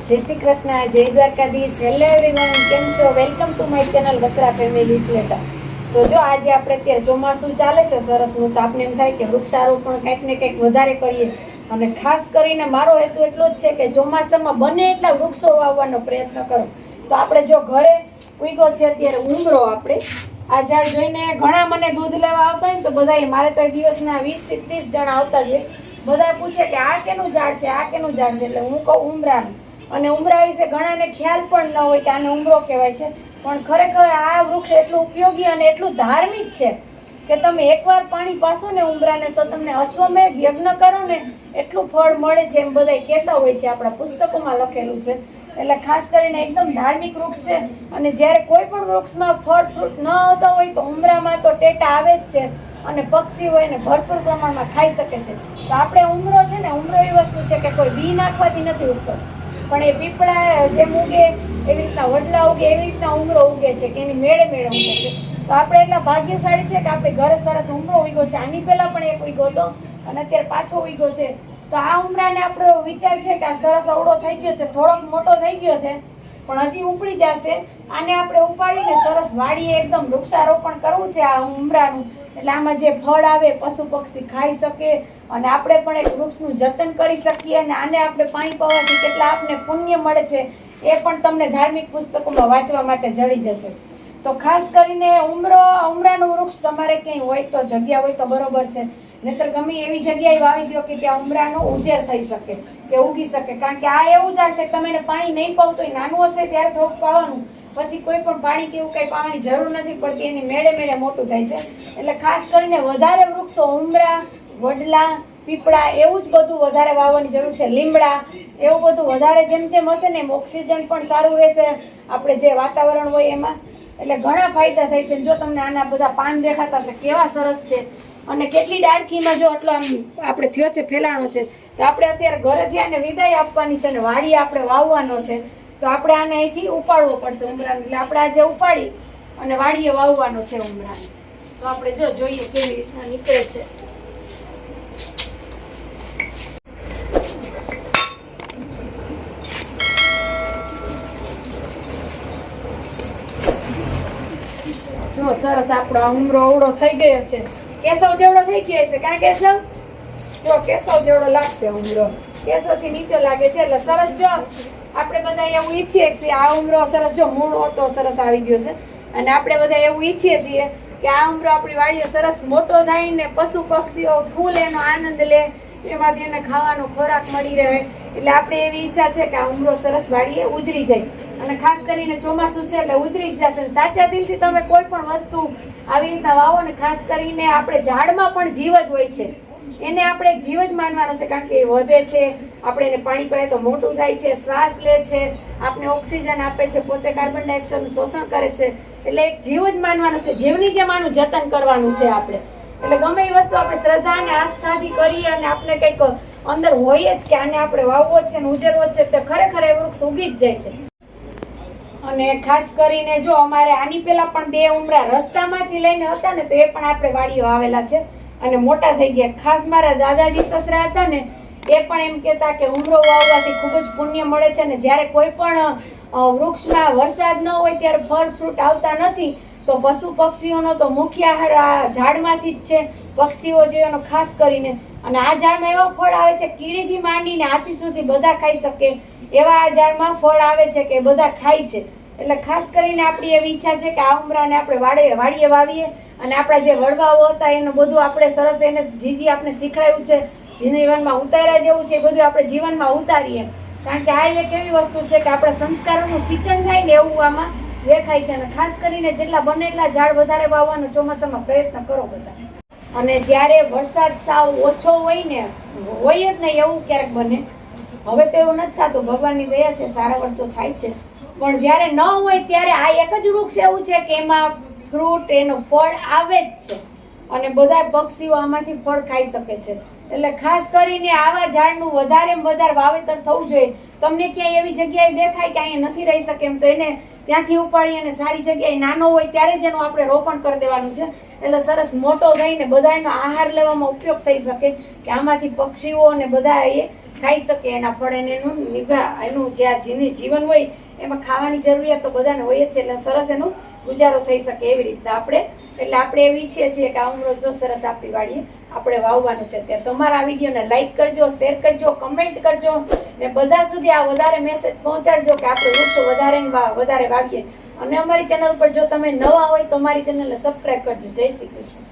જય શ્રી કૃષ્ણ, જય Dwarkadhish. Hello everyone, કેમ છો? Welcome to my channel Vasra family platter. તો જો આજે આપણે અત્યારે ચોમાસું ચાલે છે સરસનું, તો આપણે એમ થાય કે વૃક્ષારોપણ કંઈક ને કંઈક વધારે કરીએ. અને ખાસ કરીને મારો હેતુ એટલો જ છે કે ચોમાસામાં બને એટલા વૃક્ષો વાવવાનો પ્રયત્ન કરો. તો આપણે જો ઘરે ઉગ્યો છે અત્યારે ઉમરો, આપણે આ ઝાડ જોઈને ઘણા મને દૂધ લેવા આવતા હોય ને, તો બધા મારે તો દિવસના 20 થી 30 જણા આવતા જ હોય. બધા પૂછે કે આ કેનું ઝાડ છે, આ કેનું ઝાડ છે. એટલે હું કહું ઉમરાનું. અને ઉમરા વિશે ઘણાને ખ્યાલ પણ ન હોય કે આને ઉમરો કહેવાય છે, પણ ખરેખર આ વૃક્ષ એટલું ઉપયોગી અને એટલું ધાર્મિક છે કે તમે એકવાર પાણી પાસો ને ઉમરાને, તો તમને અશ્વમેઘ યજ્ઞ કરો ને એટલું ફળ મળે છે, એમ બધા કહેતા હોય છે, આપણા પુસ્તકોમાં લખેલું છે. એટલે ખાસ કરીને એકદમ ધાર્મિક વૃક્ષ છે. અને જ્યારે કોઈ પણ વૃક્ષમાં ફળ ફ્રૂટ ન આવતા હોય તો ઉમરામાં તો ટેટા આવે જ છે, અને પક્ષીઓ એને ભરપૂર પ્રમાણમાં ખાઈ શકે છે. તો આપણે ઉમરો છે ને, ઉમરો એવી વસ્તુ છે કે કોઈ બી નાખવાથી નથી ઉગતો, પણ એ પીપળા જેમ ઉગે એવી રીતના વડલા ઉગે, એવી રીતના ઉમરો ઉગે છે કે એની મેળે મેળે ઉગે છે. તો આપણે એટલા ભાગ્યશાળી છે કે આપણે ઘરે સરસ ઉમરો ઉગ્યો છે. આની પહેલા પણ એક ઉગ્યો હતો અને અત્યારે પાછો ઉગ્યો છે. તો આ ઉમરાને આપણો વિચાર છે કે આ સરસ અવળો થઈ ગયો છે, થોડોક મોટો થઈ ગયો છે, પણ હજી ઉપડી જશે. આને આપણે ઉપાડીને સરસ વાડીએ એકદમ વૃક્ષારોપણ કરવું છે આ ઉમરાનું. એટલે આમાં જે ફળ આવે પશુ પક્ષી ખાઈ શકે, અને આપણે પણ એક વૃક્ષનું જતન કરી શકીએ. અને આને આપણે પાણી પાવાથી કેટલા આપને પુણ્ય મળે છે એ પણ તમને ધાર્મિક પુસ્તકોમાં વાંચવા માટે જડી જશે. તો ખાસ કરીને ઉમરાનું વૃક્ષ તમારે ક્યાંય હોય તો, જગ્યા હોય તો બરોબર છે, નહીતર ગમે એવી જગ્યાએ વાવી દો કે ત્યાં ઉમરાનો ઉછેર થઈ શકે, કે ઉગી શકે. કારણ કે આ એવું ઝાડ છે કે તમે એને પાણી નહીં પાવ તો નાનું હશે ત્યારે થોડુંક પાવાનું, પછી કોઈ પણ પાણી કે એવું કંઈ પાવાની જરૂર નથી પડતી, એની મેળે મેળે મોટું થાય છે. એટલે ખાસ કરીને વધારે વૃક્ષો ઉમરા, વડલા, પીપળા એવું જ બધું વધારે વાવવાની જરૂર છે. લીમડા એવું બધું વધારે જેમ જેમ હશે ને એમ ઓક્સિજન પણ સારું રહેશે આપણે જે વાતાવરણ હોય એમાં. એટલે ઘણા ફાયદા થાય છે. જો તમને આના બધા પાન દેખાતા હશે કેવા સરસ છે, અને કેટલી ડાળખીમાં જો આટલો આપણે થયો છે, ફેલાણો છે. તો આપણે અત્યારે ઘરેથી આને વિદાય આપવાની છે અને વાડીએ આપણે વાવવાનો છે. તો આપણે આને અહીંથી ઉપાડવો પડશે ઉમરાને. એટલે આપણે આજે ઉપાડી અને વાડીએ વાવવાનો છે ઉમરાને. તો આપણે જોઈએ કેવી રીતના નીકળે છે. જો સરસ આપણો ઉમરો અવળો થઈ ગયો છે, કેસવ જેવડો થઈ ગયો છે. કાં કેસવ? જો કેસવ જેવડો લાગશે ઉમરો, કેસવથી નીચે લાગે છે. એટલે સરસ જો આપણે બધા એવું ઈચ્છીએ છીએ આ ઉમરો સરસ જો મૂળ હોતો સરસ આવી ગયો છે, અને આપણે બધા એવું ઈચ્છીએ છીએ કે આ ઉમરો આપણી વાડીએ સરસ મોટો થાય ને પશુ પક્ષીઓ ફૂલ એનો આનંદ લે, એમાંથી એને ખાવાનો ખોરાક મળી રહે. એટલે આપણે એવી ઈચ્છા છે કે આ ઉમરો સરસ વાડીએ ઉજરી જાય. અને ખાસ કરીને ચોમાસું છે એટલે ઉજરી જ જશે. સાચા દિલથી તમે કોઈ પણ વસ્તુ આવી રીતના વાવો ને, ખાસ કરીને આપણે ઝાડમાં પણ જીવ જ હોય છે, એને આપણે એક જીવ જ માનવાનો છે. કારણ કે એ વધે છે, આપણે એને પાણી પાઈએ તો મોટું થાય છે, શ્વાસ લે છે, આપણે ઓક્સિજન આપે છે, પોતે કાર્બન ડાયોક્સાઇડનું શોષણ કરે છે. એટલે એક જીવ જ માનવાનો છે, જીવની જેમ આનું જતન કરવાનું છે આપણે. એટલે ગમે એ વસ્તુ આપણે શ્રદ્ધા અને આસ્થાથી કરીએ અને આપણે કંઈક અંદર હોય જ કે આને આપણે વાવવો જ છે ને ઉજેરવો જ છે, તો ખરેખર એ વૃક્ષ ઉગી જ જાય છે. અને ખાસ કરીને જો અમારે આની પહેલા પણ 2 ઉમરા રસ્તામાંથી લઈને હતા ને, તો એ પણ આપણે વાડીએ વાવેલા છે અને મોટા થઈ ગયા. ખાસ મારા દાદાજી સસરા હતા ને, એ પણ એમ કહેતા કે ઉમરો વાવવાથી ખૂબ જ પુણ્ય મળે છે. ને જ્યારે કોઈ પણ વૃક્ષમાં વરસાદ ન હોય ત્યારે ફળ ફ્રૂટ આવતા નથી, તો પશુ પક્ષીઓનો તો મુખ્ય આહાર આ ઝાડમાંથી જ છે, પક્ષીઓ જેવાનો ખાસ કરીને. અને આ ઝાડમાં એવા ફળ આવે છે કીડીથી માંડીને હાથી સુધી બધા ખાઈ શકે એવા આ ઝાડમાં ફળ આવે છે કે બધા ખાય છે. એટલે ખાસ કરીને આપણી એવી ઈચ્છા છે કે આ ઉમરાને આપણે વાડીએ વાવીએ, અને આપણા જે વડવાઓ હતા એનું બધું આપણે સરસ એને જે આપણે શીખવાડ્યું છે, જીવનમાં ઉતાર્યા જેવું છે, એ બધું આપણે જીવનમાં ઉતારીએ. કારણ કે આ એક એવી વસ્તુ છે કે આપણા સંસ્કારોનું સિંચન થાય ને એવું આમાં દેખાય છે. અને ખાસ કરીને જેટલા બને એટલા ઝાડ વધારે વાવવાનો ચોમાસામાં પ્રયત્ન કરો બધા. અને જ્યારે વરસાદ સાવ ઓછો હોય ને, હોય જ નહીં એવું ક્યારેક બને, હવે તો એવું નથી થતું, ભગવાનની દયા છે, સારા વર્ષો થાય છે. પણ જ્યારે ન હોય ત્યારે આ એક જ વૃક્ષ એવું છે કે એમાં ફ્રૂટ, એનો ફળ આવે જ છે, અને બધા પક્ષીઓ આમાંથી ફળ ખાઈ શકે છે. એટલે ખાસ કરીને આવા ઝાડનું વધારે વાવેતર થવું જોઈએ. તમને ક્યાંય એવી જગ્યાએ દેખાય કે અહીંયા નથી રહી શકે એમ, તો એને ત્યાંથી ઉપાડી અને સારી જગ્યાએ નાનો હોય ત્યારે જ એનું આપણે રોપણ કરી દેવાનું છે. એટલે સરસ મોટો થઈને બધા એનો આહાર લેવામાં ઉપયોગ થઈ શકે, કે આમાંથી પક્ષીઓ અને બધા એ ખાઈ શકે, એના ફળ એનું એનું જે આ જીવન હોય એમાં ખાવાની જરૂરિયાત તો બધાને હોય જ છે, એટલે સરસ એનું ગુજારો થઈ શકે એવી રીતના આપણે એવી ઈચ્છીએ છીએ કે આ ઉમરો જો સરસ આપણી વાડીએ આપણે વાવવાનું છે. ત્યારે તમારા આ વિડીયોને લાઈક કરજો, શેર કરજો, કમેન્ટ કરજો ને બધા સુધી આ વધારે મેસેજ પહોંચાડજો કે આપણે વૃક્ષો વધારે વાવીએ. અને અમારી ચેનલ પર જો તમે નવા હોય તો અમારી ચેનલને સબસ્ક્રાઈબ કરજો. જય શ્રી કૃષ્ણ.